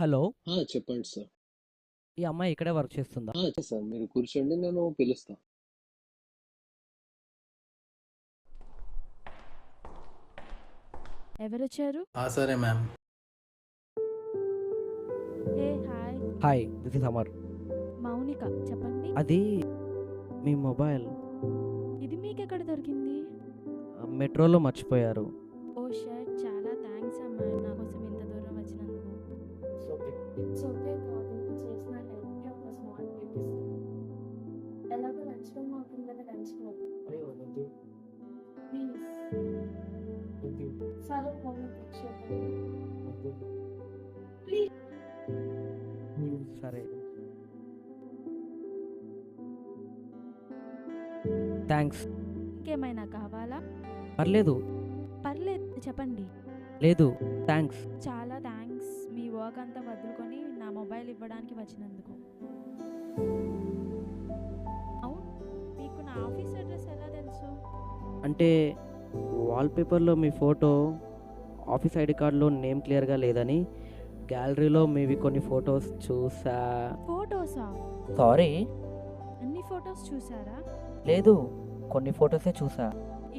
Hello! చెప్పండి sir. ఈ అమ్మాయి ఇక్కడే వర్క్ చేస్తుందా? సార్ మీరు కూర్చోండి, నేను పిలుస్తా. ఎవరొచ్చారు? సరే ma'am. Hi. Hi, this is Amar. Mounika చెప్పండి. అది మీ మొబైల్ ఇది మీకెక్కడ దొరికింది? మెట్రోలో మర్చిపోయారు. ఓ షర్ట్, చాలా థ్యాంక్స్ అమ్మా నా కోసం ఇంత దూరం వచ్చినందుకు. It's okay, God. You చేసిన every of a small bit is ఎలాగో లంచ్లో మాకుందని లంచ్లో ప్లీజ్ సరే మమ్మీ పిక్చర్ ప్లీజ్. సరే, థ్యాంక్స్. ఇంకేమైనా కావాలా? పర్లేదు. పర్లేదు చెప్పండి. లేదు, థ్యాంక్స్. చాలా థ్యాంక్స్ మీ వర్క్ అంతా వదులుకొని నా మొబైల్ ఇవ్వడానికి వచ్చినందుకు. అవును, మీకు నా ఆఫీస్ అడ్రస్ ఎలా తెలుసు? అంటే వాల్పేపర్లో మీ ఫోటో, ఆఫీస్ ఐడి కార్డులో నేమ్ క్లియర్గా లేదని గ్యాలరీలో మీవి కొన్ని ఫొటోస్ చూసా. ఫోటోసా? సారీ, అన్ని ఫొటోస్ చూసారా? లేదు, కొన్ని ఫొటోసే చూసా.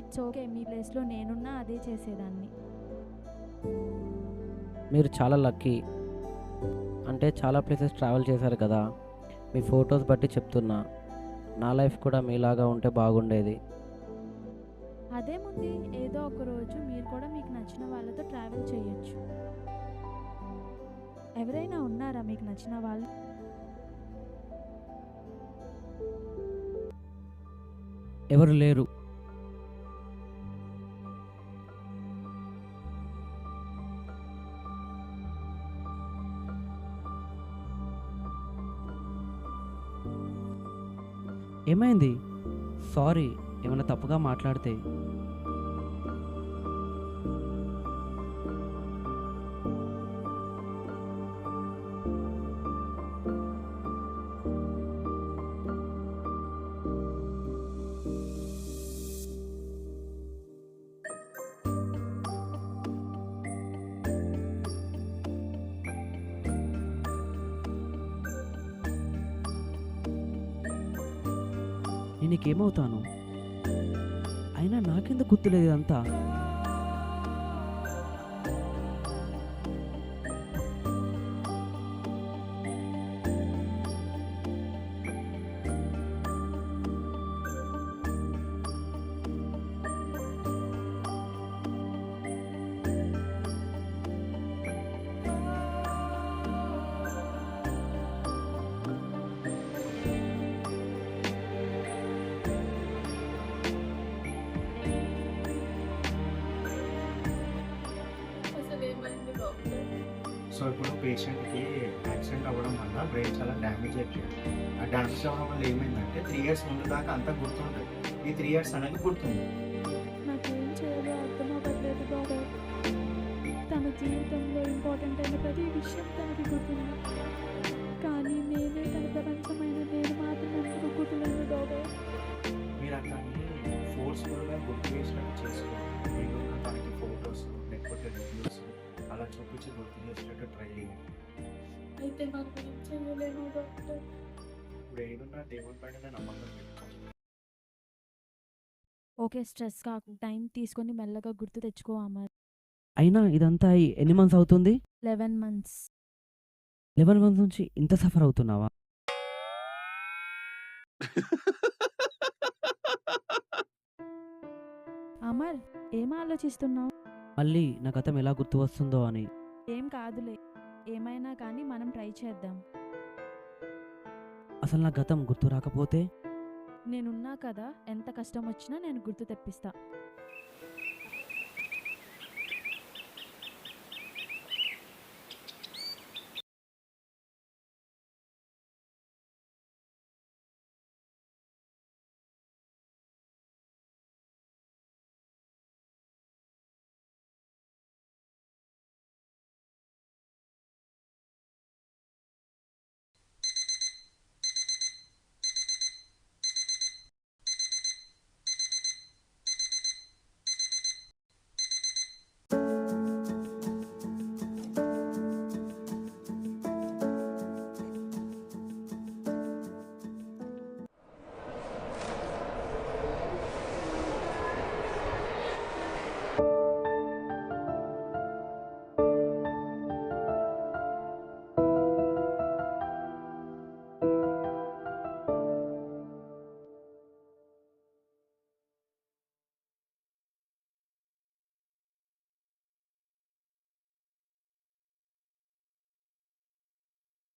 ఇట్స్ ఓకే, మీ ప్లేస్లో నేనున్నా అదే చేసేదాన్ని. మీరు చాలా లక్కీ. అంటే చాలా ప్లేసెస్ ట్రావెల్ చేశారు కదా, మీ ఫొటోస్ బట్టి చెప్తున్నా. నా లైఫ్ కూడా మీలాగా ఉంటే బాగుండేది. అదేముంది, ఏదో ఒక రోజు మీరు కూడా మీకు నచ్చిన వాళ్ళతో ట్రావెల్ చేయొచ్చు. ఎవరైనా ఉన్నారా మీకు నచ్చిన వాళ్ళు? ఎవరు లేరు. ఏమైంది? సారీ, ఏమైనా తప్పుగా మాట్లాడితే. నేను నీకేమవుతాను? అయినా నాకెందుకు గుర్తులేదు ఇదంతా? అసలు ఏమైంది డాక్టర్? సో ఇప్పుడు పేషెంట్కి యాక్సిడెంట్ అవ్వడం వల్ల బ్రెయిన్ చాలా డ్యామేజ్ అయిపోయింది. ఆ డ్యామేజ్ అవ్వడం వల్ల ఏమైందంటే 3 years ముందు దాకా అంతా గుర్తుంటుంది, ఈ 3 years అనేది గుర్తుంది. నాకేం చేయాలో అర్థం అవ్వట్లేదు డాక్టర్. తన జీవితంలో ఇంపార్టెంట్ అయిన ప్రతి విషయం తనకి గుర్తుంది, కానీ నేనే తన ప్రపంచమైన నేను మాత్రం ఎందుకు గుర్తులేను డాక్టర్. మీరు అతన్ని ఫోర్స్ఫుల్గా గుర్తు చేసినట్టు చేసుకోండి. మీరు తనకి ఫొటోస్ లేకపోతే రివ్యూస్ అలా చూపించి గుర్తు చేసినట్టు ట్రై చేయండి. అయితే మనం ఏం చేయలేము డాక్టర్. బ్రెయిన్ ఉన్న దేవుని పైన నమ్మకం పెట్టుకోవాలి. ఓకే, స్ట్రెస్ కాకు, టైం తీసుకొని మెల్లగా గుర్తు తెచ్చుకో అమర్. అయినా ఇదంతా ఎన్ని మంత్స్ అవుతుంది? 11 months. 11 మంత్స్ నుంచి ఇంత సఫర్ అవుతున్నావా? అమర్, ఏం ఆలోచిస్తున్నావు? మళ్ళీ నా గతం ఎలా గుర్తు వస్తుందో అని. ఏం కాదులే, ఏమైనా కానీ మనం ట్రై చేద్దాం. అసలు నా గతం గుర్తు రాకపోతే? నేనున్నా కదా, ఎంత కష్టం వచ్చినా నేను గుర్తు తెప్పిస్తా.